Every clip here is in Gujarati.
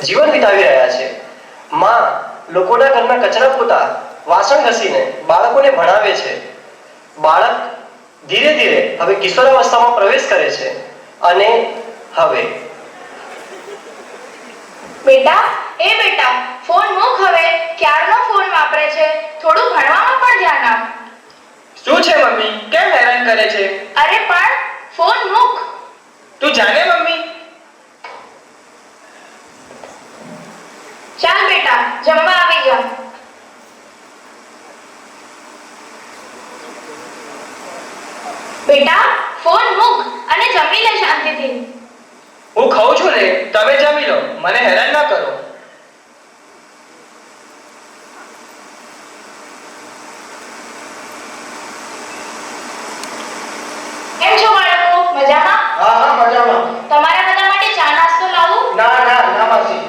જીવન વિતાવી રહ્યા છે. માં લોકોના ઘરના કચરા પોતા, વાસણ ઘસીને બાળકોને ભણાવે છે. બાળક ધીરે ધીરે હવે કિશોરાવસ્થામાં પ્રવેશ કરે છે અને હવે બેટા ફોન મૂક હવે. ક્યારનો ફોન વાપરે છે? થોડું ભણવામાં પણ ધ્યાન આપ. શું છે મમ્મી, કેમ હેરાન કરે છે? અરે પણ ફોન મૂક. તું જાણે મમ્મી. ચાલ બેટા, જમવા આવી જા. બેટા ફોન મૂક અને જમી લે શાંતિથી. હું ખાઉં છું ને, તમે જમી લો, મને હેરાન ના કરો. કેમ છો બાળકો, મજામાં? હા મજામાં. તમારા બધા માટે ચા નાસ્તો લાવું? ના માસી.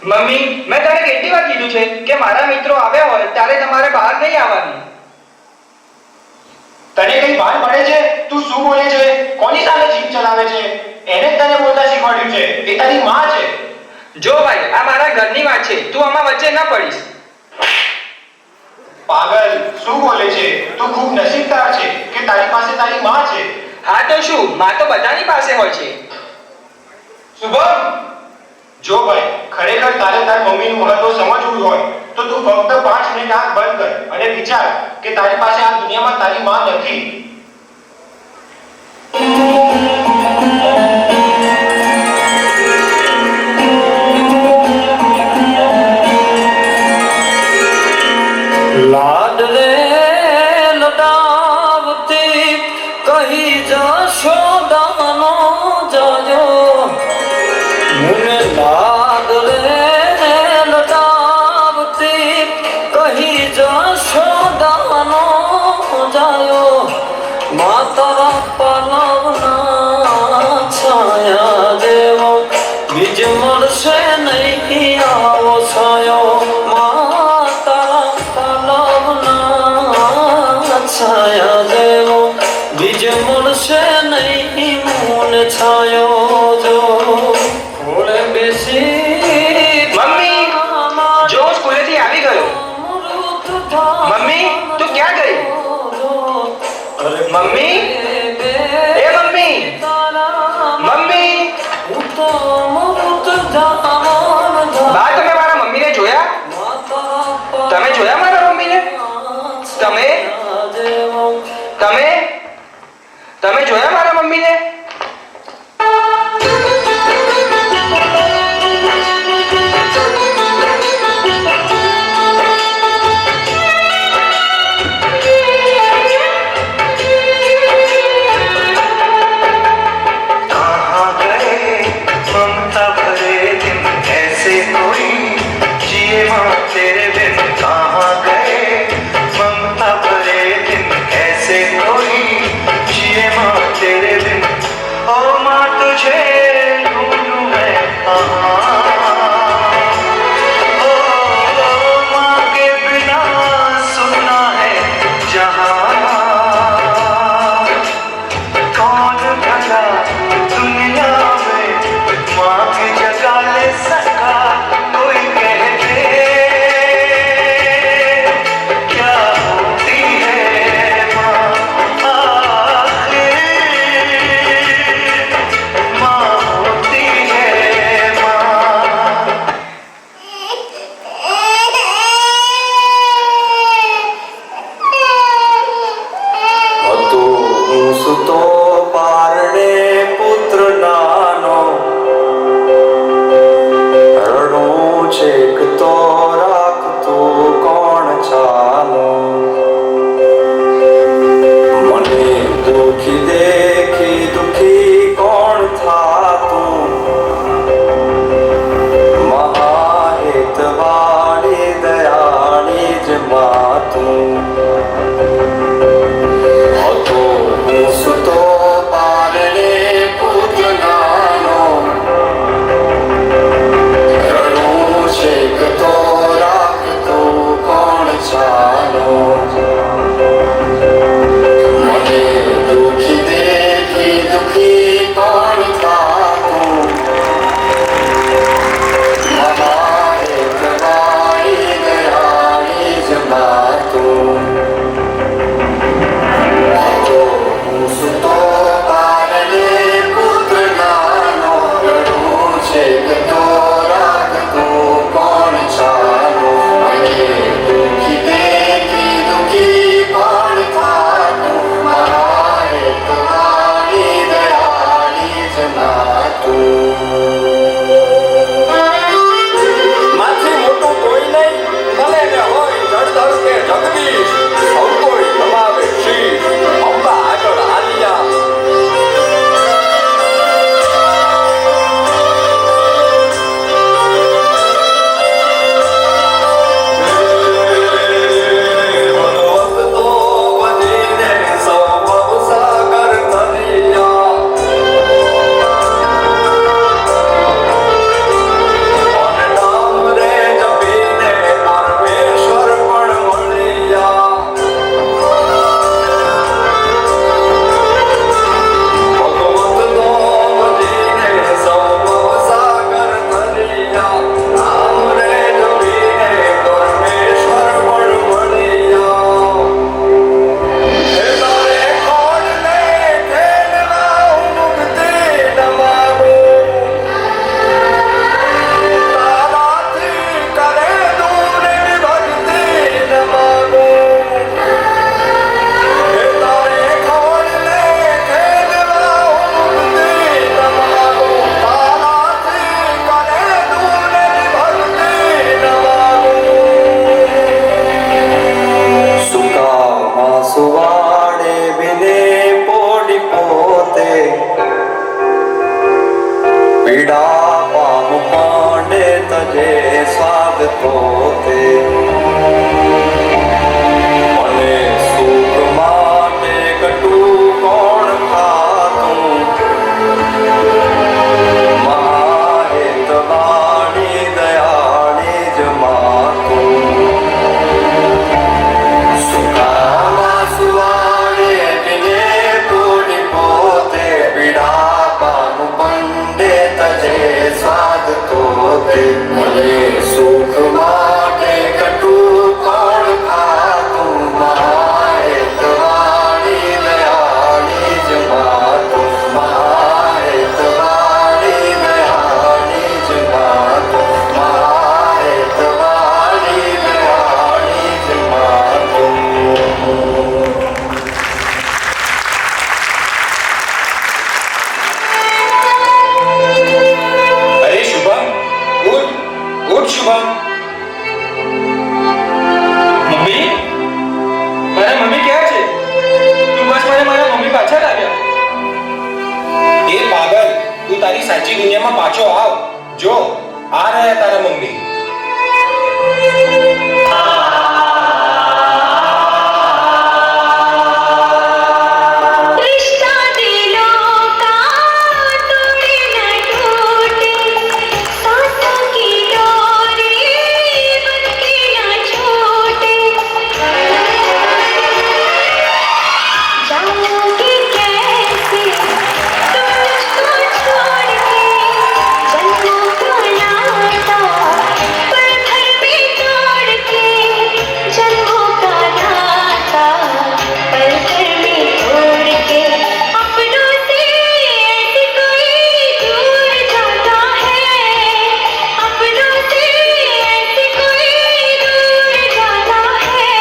મમ્મી, મેં તને કેટલી વાર કીધું છે કે મારા મિત્રો આવ્યા હોય ત્યારે તમારે બહાર નહીં આવવાનું. તને કઈ ભાન પડે છે? તું શું બોલે છે? કોની સામે જીભ ચલાવે છે? એને જ તને બોલતા શીખવાડ્યું છે. એ તારી માં છે. જો ભાઈ, આ મારા ઘરની વાત છે, તું આમાં વચ્ચે ના પડીશ. પાગલ, શું બોલે છે? તું ખૂબ નસીબદાર છે કે તારી પાસે તારી માં છે. હા તો શું, માં તો બધાની પાસે હોય છે. શુભમ, જો ભાઈ, ખરેખર તારે તારી મમ્મીનું મહત્વ સમજવું હોય તો તું ફક્ત 5 મિનિટ આંખ બંધ કર અને વિચાર કે તારી પાસે આ દુનિયામાં તારી માં નથી. લાડ રે લડાવતી કહી જશોદાનો જાયો. મને લાડ રે લડાવતી કહી જશોદાનો જાયો. માતા પલવના છાયા દેવો બીજ મળશે નહીં આવો છાયો. છાયા દેવો બીજ મળશે નહીં મૂન છાયો. જો ઘોડે બેસી મમ્મી, જો હું સ્કૂલેથી આવી ગયો. મમ્મી, તું ક્યાં ગઈ? મમ્મી, એ મમ્મી, મમ્મી. બા, તમે મારા મમ્મીને જોયા? તમે જોયા મારા મમ્મીને? તમે જોયા મારા મમ્મીને? कहाँ गए ममता भरे दिन ऐसे कोई जिए माँ तेरे बिन. कहाँ गए ममता भरे दिन ऐसे कोई पोते पीड़ा पाम पांडे तजे स्वाद पोते मने सुख माटे कटु कोण खातुं महाहितवाणी दयाणी जमातुं सुखामा सुवाणे विने पूर्णि पोते पीड़ा पाम पंडे तजे स्वाद तोते मने सुख माटे कटु कोण खातुं महाहितवाणी दयाणी जमातुं महाहितवाणी दयाणी जमातुं महाहितवाणी दयाणी जमातुं અરે શુભમ, ઉઠ ઉઠ શુભમ. મમ્મી, મારા મમ્મી ક્યાં છે? તું બસ મને મારા મમ્મી પાછા લાવ્યા. એ પાગલ, તું તારી સાચી દુનિયામાં પાછો આવ. જો આ રહ્યા તારા મમ્મી. रिश्ता दिलों का टूटे न टूटे, सांसों की डोरी बनके न छूटे, जाओगे कैसे तुम मुझको छोड़ के, जन्मों का नाता पल भर में तोड़ के, जन्मों का नाता पल भर में तोड़ के, अपनों से ऐसे कोई दूर जाता है, अपनों से ऐसे कोई दूर जाता है,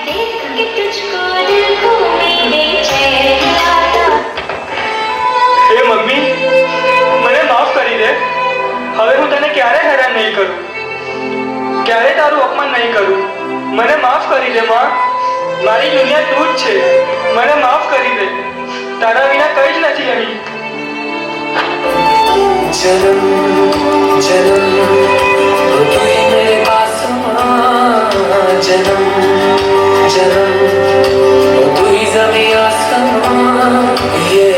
देख के तुझको दिल को मेरे चैन आता. હે મમ્મી, મને માફ કરી દે. હવે હું તને ક્યારે હેરાન નહીં કરું, ક્યારે તારું અપમાન નહીં કરું. મને માફ કરી દે માં. મારી દુનિયા તું જ છે. મને માફ કરી દે. તારા વિના કંઈ જ નથી અહીં. जन्म जन्म तू ही मेरे आसमां जन्म जन्म तू ही ज़मीं आसमां ये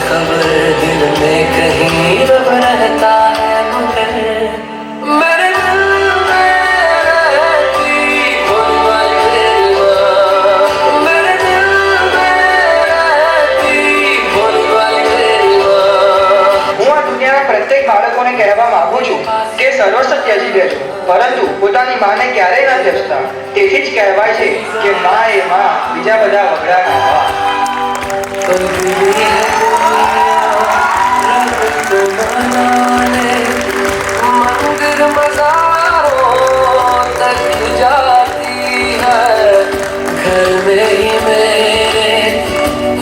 खबर दिल में कहीं रब रहता है मगर मेरे दिल में रहती बोल मेरे दिल में रहती बोल હું આ દુનિયાના પ્રત્યેક બાળકોને કહેવા માંગુ છું કે સર્વસ્વ ત્યજી દેજો, પરંતુ પોતાની માને ક્યારેય ન ત્યજતા. તેથી જ કહેવાય છે કે મા એ મા, બીજા બધા વગડાના મા. मंदिर मज़ारों तक जाती है, घर में ही मेरे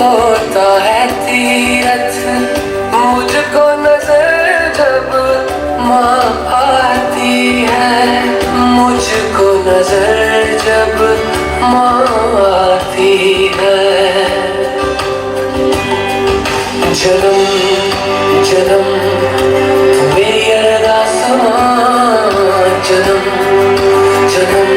होता है तीरथ, मुझको नजर जब माँ आती है, मुझको नजर जब माँ आती है. जन्म जन्म तू मेरी अरदास मां, जन्म जन्म